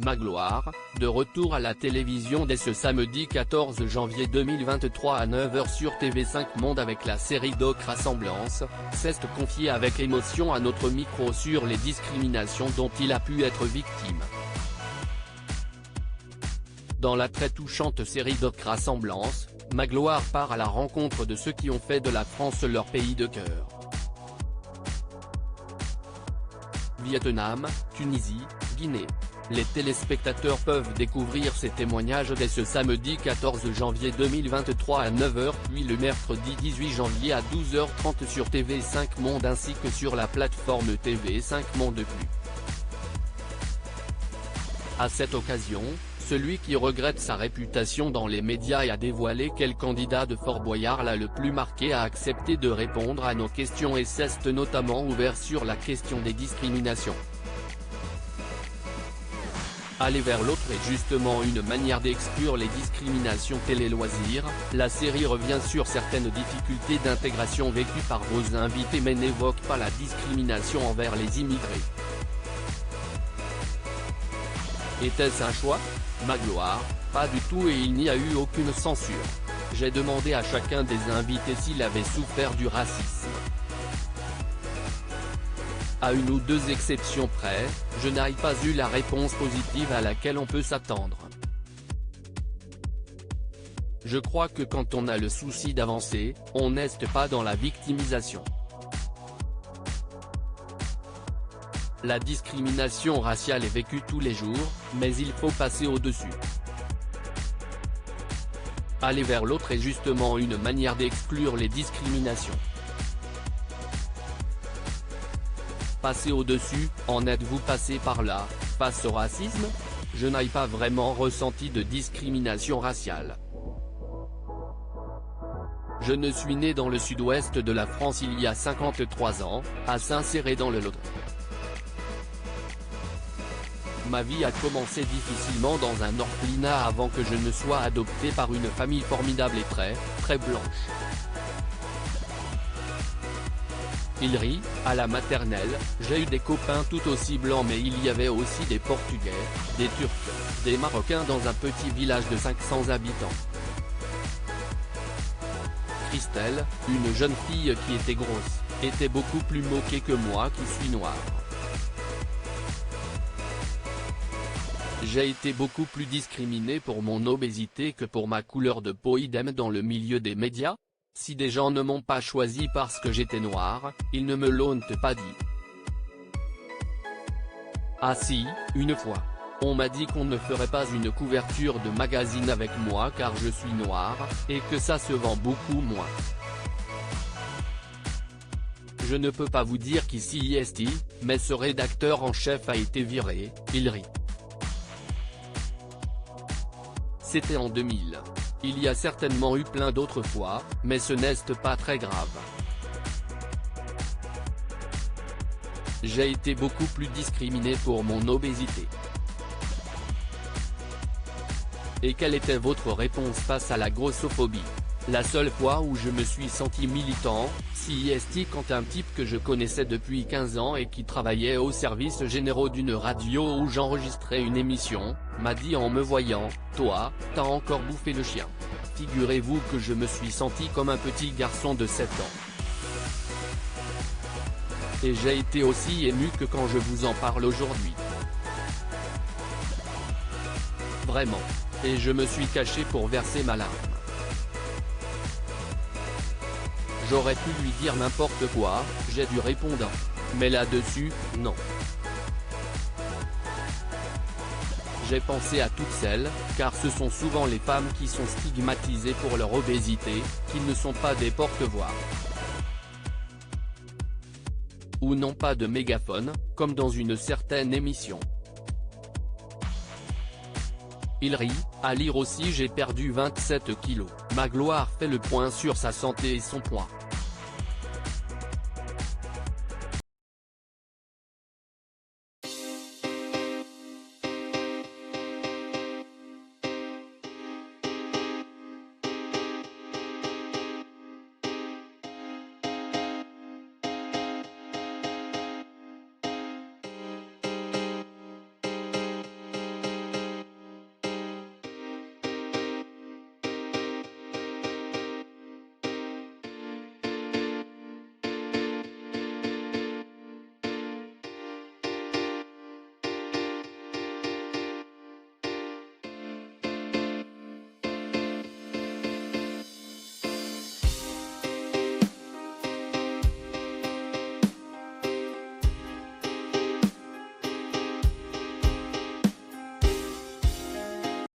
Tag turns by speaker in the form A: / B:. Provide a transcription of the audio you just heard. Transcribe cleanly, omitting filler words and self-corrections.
A: Magloire, de retour à la télévision dès ce samedi 14 janvier 2023 à 9h sur TV5 Monde avec la série Doc Rassemblance, s'est confié avec émotion à notre micro sur les discriminations dont il a pu être victime. Dans la très touchante série Doc Rassemblance, Magloire part à la rencontre de ceux qui ont fait de la France leur pays de cœur. Vietnam, Tunisie, Guinée. Les téléspectateurs peuvent découvrir ces témoignages dès ce samedi 14 janvier 2023 à 9h puis le mercredi 18 janvier à 12h30 sur TV5 Monde ainsi que sur la plateforme TV5 Monde+. À cette occasion, celui qui regrette sa réputation dans les médias et a dévoilé quel candidat de Fort Boyard l'a le plus marqué a accepté de répondre à nos questions et s'est notamment ouvert sur la question des discriminations. Aller vers l'autre est justement une manière d'exclure les discriminations télé-loisirs. La série revient sur certaines difficultés d'intégration vécues par vos invités mais n'évoque pas la discrimination envers les immigrés. Était-ce un choix? Magloire, pas du tout et il n'y a eu aucune censure. J'ai demandé à chacun des invités s'il avait souffert du racisme. À une ou deux exceptions près, je n'ai pas eu la réponse positive à laquelle on peut s'attendre. Je crois que quand on a le souci d'avancer, on n'est pas dans la victimisation. La discrimination raciale est vécue tous les jours, mais il faut passer au-dessus. Aller vers l'autre est justement une manière d'exclure les discriminations. Passer au-dessus, en êtes-vous passé par là, face au racisme? Je n'ai pas vraiment ressenti de discrimination raciale. Je ne suis né dans le sud-ouest de la France il y a 53 ans, à Saint-Céré dans le Lot. Ma vie a commencé difficilement dans un orphelinat avant que je ne sois adopté par une famille formidable et très blanche. Il rit, à la maternelle, j'ai eu des copains tout aussi blancs mais il y avait aussi des Portugais, des Turcs, des Marocains dans un petit village de 500 habitants. Christelle, une jeune fille qui était grosse, était beaucoup plus moquée que moi qui suis noire. J'ai été beaucoup plus discriminé pour mon obésité que pour ma couleur de peau idem dans le milieu des médias. Si des gens ne m'ont pas choisi parce que j'étais noir, ils ne me l'ont pas dit. Ah si, une fois. On m'a dit qu'on ne ferait pas une couverture de magazine avec moi car je suis noir, et que ça se vend beaucoup moins. Je ne peux pas vous dire qui est, mais ce rédacteur en chef a été viré, il rit. C'était en 2000. Il y a certainement eu plein d'autres fois, mais ce n'est pas très grave. J'ai été beaucoup plus discriminé pour mon obésité. Et quelle était votre réponse face à la grossophobie? La seule fois où je me suis senti militant, c'est quand un type que je connaissais depuis 15 ans et qui travaillait au service généraux d'une radio où j'enregistrais une émission, m'a dit en me voyant, « Toi, t'as encore bouffé le chien ». Figurez-vous que je me suis senti comme un petit garçon de 7 ans. Et j'ai été aussi ému que quand je vous en parle aujourd'hui. Vraiment. Et je me suis caché pour verser ma larme. J'aurais pu lui dire n'importe quoi, j'ai dû répondre. Mais là-dessus, non. J'ai pensé à toutes celles, car ce sont souvent les femmes qui sont stigmatisées pour leur obésité, qui ne sont pas des porte-voix. Ou n'ont pas de mégaphone, comme dans une certaine émission. Il rit, à lire aussi j'ai perdu 27 kilos. Magloire fait le point sur sa santé et son poids.